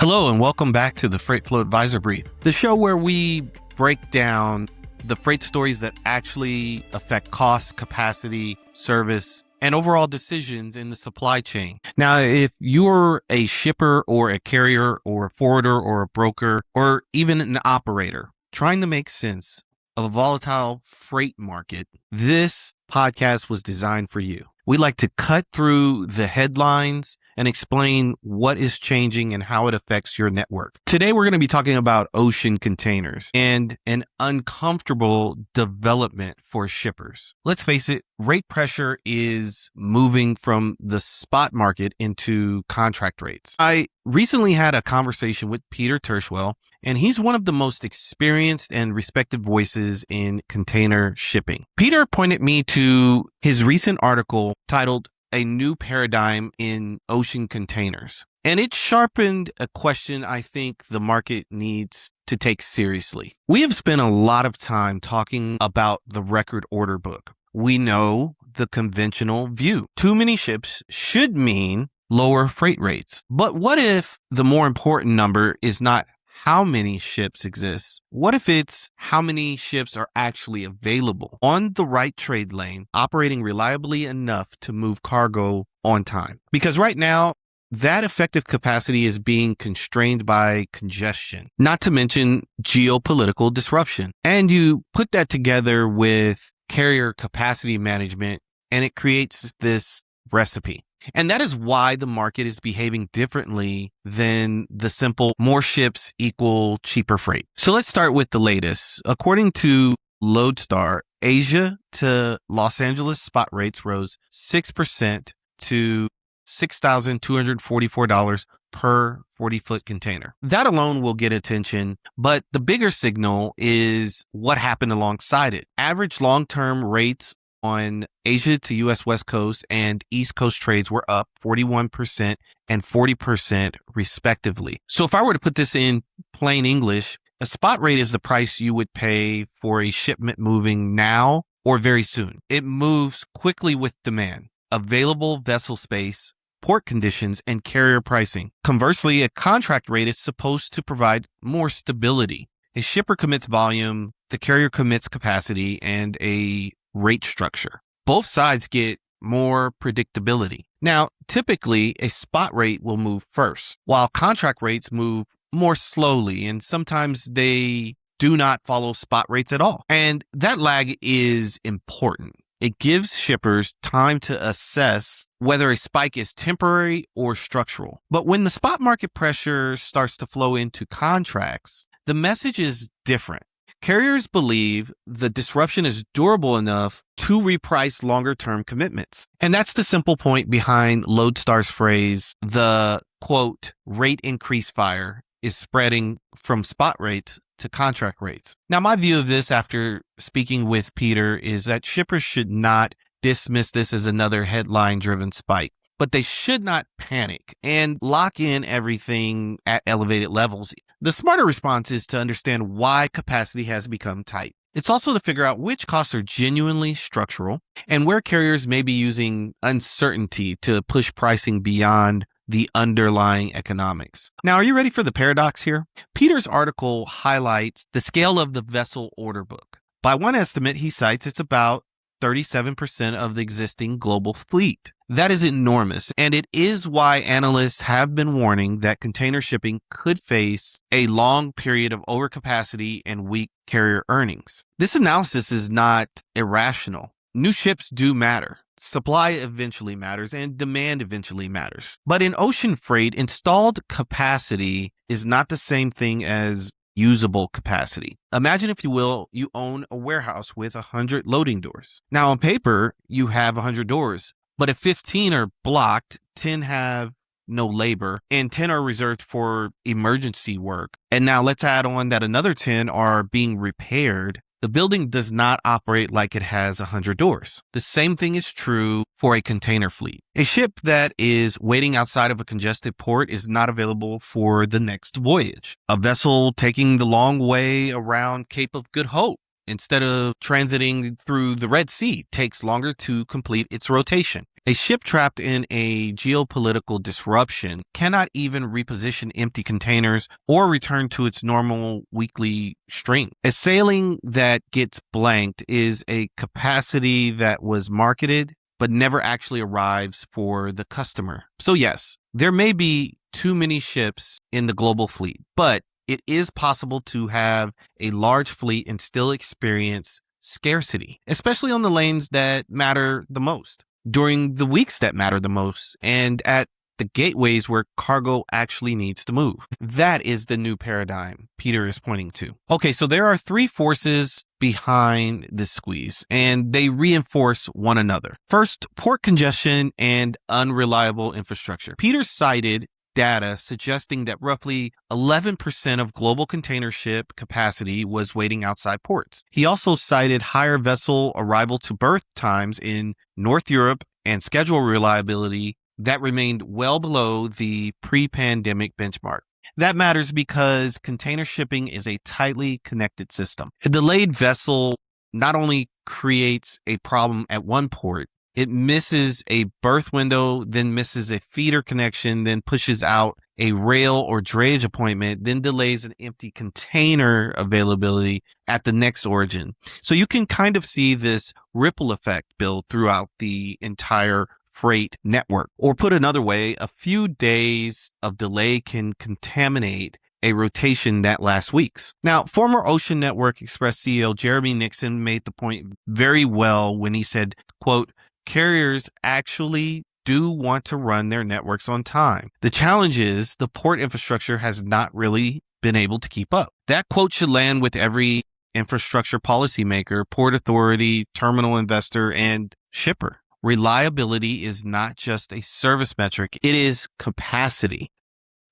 Hello and welcome back to the Freight Flow Advisor Brief, the show where we break down the freight stories that actually affect cost, capacity, service, and overall decisions in the supply chain. Now, if you're a shipper or a carrier or a forwarder or a broker or even an operator trying to make sense of a volatile freight market, this podcast was designed for you. We like to cut through the headlines and explain what is changing and how it affects your network. Today, we're going to be talking about ocean containers and an uncomfortable development for shippers. Let's face it, rate pressure is moving from the spot market into contract rates. I recently had a conversation with Peter Tershwell, and he's one of the most experienced and respected voices in container shipping. Peter pointed me to his recent article titled "A New Paradigm in Ocean Containers." And it sharpened a question I think the market needs to take seriously. We have spent a lot of time talking about the record order book. We know the conventional view. Too many ships should mean lower freight rates. But what if the more important number is not how many ships exist? What if it's how many ships are actually available on the right trade lane, operating reliably enough to move cargo on time? Because right now, that effective capacity is being constrained by congestion, not to mention geopolitical disruption. And you put that together with carrier capacity management, and it creates this recipe. And that is why the market is behaving differently than the simple more ships equal cheaper freight. So let's start with the latest. According to Loadstar, Asia to Los Angeles spot rates rose 6% to $6,244 per 40-foot container. That alone will get attention, but the bigger signal is what happened alongside it. Average long-term rates on Asia to U.S. West Coast and East Coast trades were up 41% and 40% respectively. So if I were to put this in plain English, a spot rate is the price you would pay for a shipment moving now or very soon. It moves quickly with demand, available vessel space, port conditions, and carrier pricing. Conversely, a contract rate is supposed to provide more stability. A shipper commits volume, the carrier commits capacity, and a rate structure. Both sides get more predictability. Now, typically, a spot rate will move first, while contract rates move more slowly, and sometimes they do not follow spot rates at all. And that lag is important. It gives shippers time to assess whether a spike is temporary or structural. But when the spot market pressure starts to flow into contracts, the message is different. Carriers believe the disruption is durable enough to reprice longer-term commitments. And that's the simple point behind Loadstar's phrase, the, quote, rate increase fire is spreading from spot rates to contract rates. Now, my view of this after speaking with Peter is that shippers should not dismiss this as another headline-driven spike, but they should not panic and lock in everything at elevated levels. The smarter response is to understand why capacity has become tight. It's also to figure out which costs are genuinely structural and where carriers may be using uncertainty to push pricing beyond the underlying economics. Now, are you ready for the paradox here? Peter's article highlights the scale of the vessel order book. By one estimate, he cites it's about 37% of the existing global fleet. That is enormous, and it is why analysts have been warning that container shipping could face a long period of overcapacity and weak carrier earnings. This analysis is not irrational. New ships do matter. Supply eventually matters, and demand eventually matters. But in ocean freight, installed capacity is not the same thing as usable capacity. Imagine, if you will, you own a warehouse with 100 loading doors. Now, on paper, you have 100 doors, but if 15 are blocked, 10 have no labor, and 10 are reserved for emergency work. And now let's add on that another 10 are being repaired. The building does not operate like it has 100 doors. The same thing is true for a container fleet. A ship that is waiting outside of a congested port is not available for the next voyage. A vessel taking the long way around Cape of Good Hope instead of transiting through the Red Sea, takes longer to complete its rotation. A ship trapped in a geopolitical disruption cannot even reposition empty containers or return to its normal weekly stream. A sailing that gets blanked is a capacity that was marketed but never actually arrives for the customer. So yes, there may be too many ships in the global fleet, but it is possible to have a large fleet and still experience scarcity, especially on the lanes that matter the most, during the weeks that matter the most, and at the gateways where cargo actually needs to move. That is the new paradigm Peter is pointing to. Okay, so there are three forces behind this squeeze, and they reinforce one another. First, port congestion and unreliable infrastructure. Peter cited data suggesting that roughly 11% of global container ship capacity was waiting outside ports. He also cited higher vessel arrival to berth times in North Europe and schedule reliability that remained well below the pre-pandemic benchmark. That matters because container shipping is a tightly connected system. A delayed vessel not only creates a problem at one port, it misses a berth window, then misses a feeder connection, then pushes out a rail or drayage appointment, then delays an empty container availability at the next origin. So you can kind of see this ripple effect build throughout the entire freight network. Or put another way, a few days of delay can contaminate a rotation that lasts weeks. Now, former Ocean Network Express CEO Jeremy Nixon made the point very well when he said, quote, "Carriers actually do want to run their networks on time. The challenge is the port infrastructure has not really been able to keep up." That quote should land with every infrastructure policymaker, port authority, terminal investor, and shipper. Reliability is not just a service metric, it is capacity.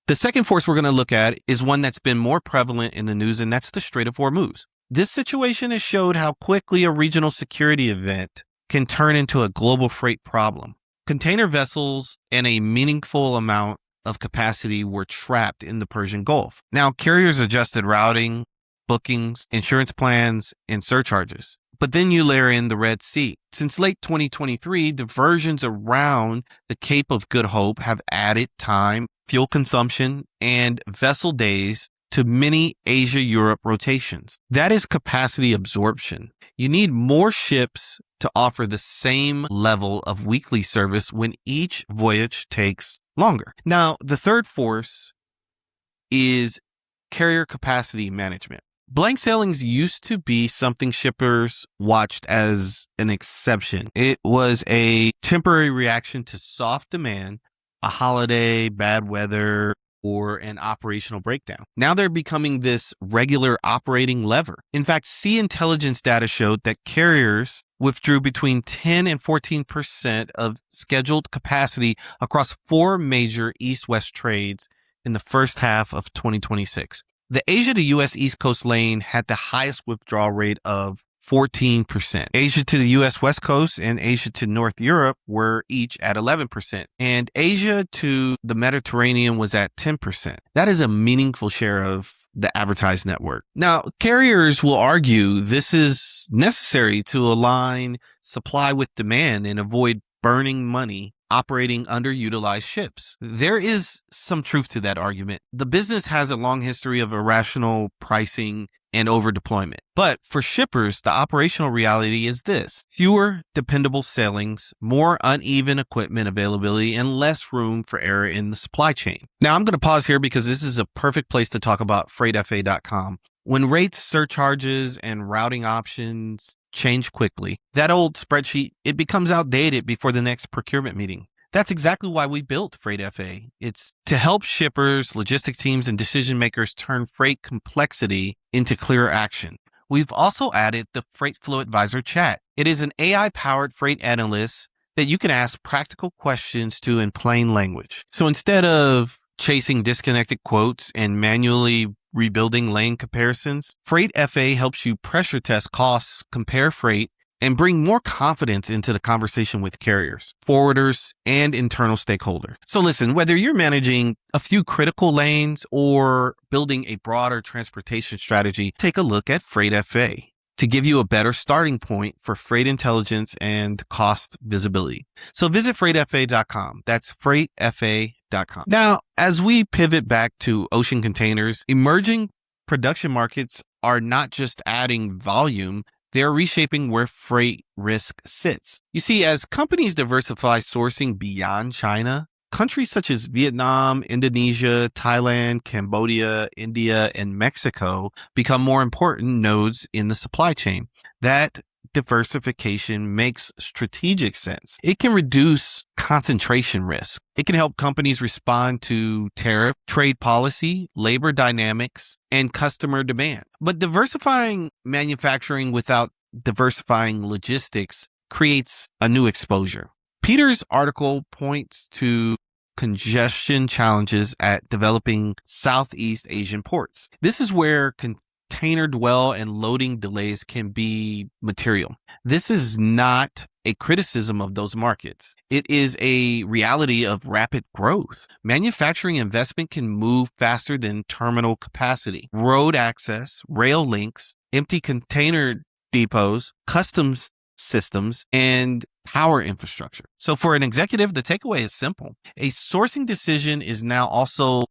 The second force we're going to look at is one that's been more prevalent in the news, and that's the Strait of Hormuz. This situation has showed how quickly a regional security event can turn into a global freight problem. Container vessels and a meaningful amount of capacity were trapped in the Persian Gulf. Now, carriers adjusted routing, bookings, insurance plans, and surcharges. But then you layer in the Red Sea. Since late 2023, diversions around the Cape of Good Hope have added time, fuel consumption, and vessel days to many Asia-Europe rotations. That is capacity absorption. You need more ships to offer the same level of weekly service when each voyage takes longer. Now, the third force is carrier capacity management. Blank sailings used to be something shippers watched as an exception. It was a temporary reaction to soft demand, a holiday, bad weather, or an operational breakdown. Now they're becoming this regular operating lever. In fact, Sea Intelligence data showed that carriers withdrew between 10 and 14% of scheduled capacity across 4 major east-west trades in the first half of 2026. The Asia to U.S. East Coast lane had the highest withdrawal rate of 14%. Asia to the U.S. West Coast and Asia to North Europe were each at 11%. And Asia to the Mediterranean was at 10%. That is a meaningful share of the advertised network. Now, carriers will argue this is necessary to align supply with demand and avoid burning money operating underutilized ships. There is some truth to that argument. The business has a long history of irrational pricing and overdeployment. But for shippers, the operational reality is this: fewer dependable sailings, more uneven equipment availability, and less room for error in the supply chain. Now, I'm going to pause here because this is a perfect place to talk about freightfa.com. When rates, surcharges, and routing options change quickly, that old spreadsheet, it becomes outdated before the next procurement meeting. That's exactly why we built FreightFA. It's to help shippers, logistic teams, and decision makers turn freight complexity into clearer action. We've also added the Freight Flow Advisor chat. It is an AI-powered freight analyst that you can ask practical questions to in plain language. So instead of chasing disconnected quotes and manually rebuilding lane comparisons, FreightFA helps you pressure test costs, compare freight, and bring more confidence into the conversation with carriers, forwarders, and internal stakeholders. So listen, whether you're managing a few critical lanes or building a broader transportation strategy, take a look at FreightFA. to give you a better starting point for freight intelligence and cost visibility. So visit freightfa.com. That's freightfa.com. Now, as we pivot back to ocean containers, emerging production markets are not just adding volume, they're reshaping where freight risk sits. You see, as companies diversify sourcing beyond China, countries such as Vietnam, Indonesia, Thailand, Cambodia, India, and Mexico become more important nodes in the supply chain. That diversification makes strategic sense. It can reduce concentration risk. It can help companies respond to tariff, trade policy, labor dynamics, and customer demand. But diversifying manufacturing without diversifying logistics creates a new exposure. Peter's article points to congestion challenges at developing Southeast Asian ports. This is where container dwell and loading delays can be material. This is not a criticism of those markets. It is a reality of rapid growth. Manufacturing investment can move faster than terminal capacity. Road access, rail links, empty container depots, customs systems, and power infrastructure. So for an executive, the takeaway is simple. A sourcing decision is now also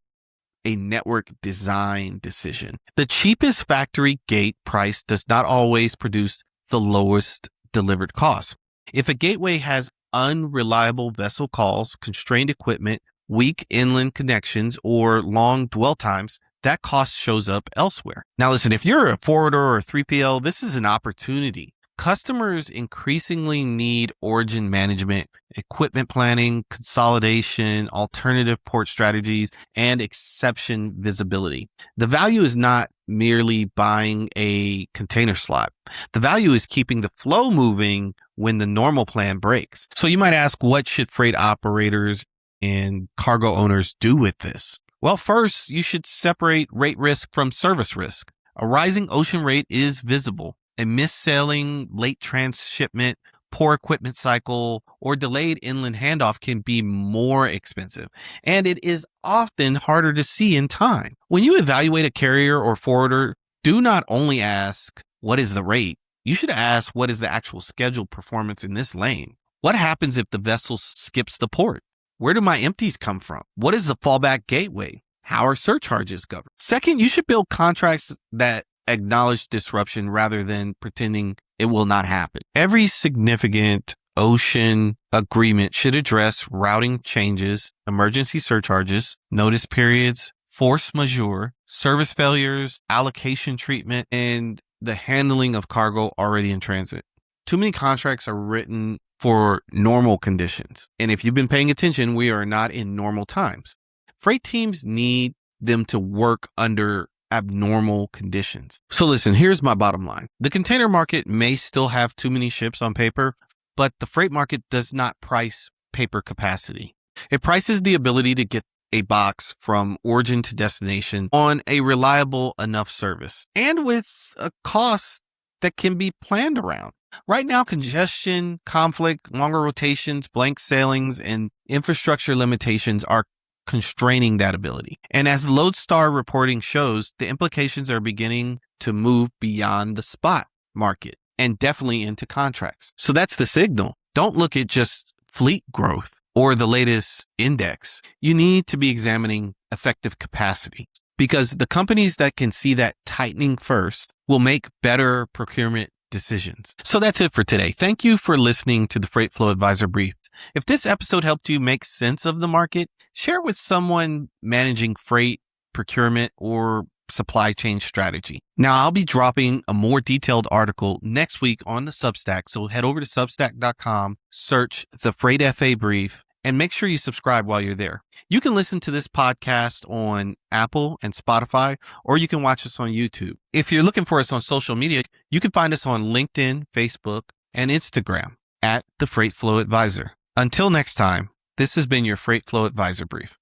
a network design decision. The cheapest factory gate price does not always produce the lowest delivered cost. If a gateway has unreliable vessel calls, constrained equipment, weak inland connections, or long dwell times, that cost shows up elsewhere. Now listen, if you're a forwarder or a 3PL, this is an opportunity. Customers increasingly need origin management, equipment planning, consolidation, alternative port strategies, and exception visibility. The value is not merely buying a container slot. The value is keeping the flow moving when the normal plan breaks. So you might ask, what should freight operators and cargo owners do with this? Well, first, you should separate rate risk from service risk. A rising ocean rate is visible. A missed sailing, late transshipment, poor equipment cycle, or delayed inland handoff can be more expensive, and it is often harder to see in time. When you evaluate a carrier or forwarder, do not only ask, what is the rate? You should ask, what is the actual scheduled performance in this lane? What happens if the vessel skips the port? Where do my empties come from? What is the fallback gateway? How are surcharges governed? Second, you should build contracts that acknowledge disruption rather than pretending it will not happen. Every significant ocean agreement should address routing changes, emergency surcharges, notice periods, force majeure, service failures, allocation treatment, and the handling of cargo already in transit. Too many contracts are written for normal conditions. And if you've been paying attention, we are not in normal times. Freight teams need them to work under abnormal conditions. So listen, here's my bottom line. The container market may still have too many ships on paper, but the freight market does not price paper capacity. It prices the ability to get a box from origin to destination on a reliable enough service and with a cost that can be planned around. Right now, congestion, conflict, longer rotations, blank sailings, and infrastructure limitations are constraining that ability. And as Lodestar reporting shows, the implications are beginning to move beyond the spot market and definitely into contracts. So that's the signal. Don't look at just fleet growth or the latest index. You need to be examining effective capacity, because the companies that can see that tightening first will make better procurement decisions. So that's it for today. Thank you for listening to the Freight Flow Advisor Brief. If this episode helped you make sense of the market, share it with someone managing freight, procurement, or supply chain strategy. Now, I'll be dropping a more detailed article next week on the Substack. So head over to substack.com, search the Freight FA Brief, and make sure you subscribe while you're there. You can listen to this podcast on Apple and Spotify, or you can watch us on YouTube. If you're looking for us on social media, you can find us on LinkedIn, Facebook, and Instagram at the Freight Flow Advisor. Until next time, this has been your Freight Flow Advisor Brief.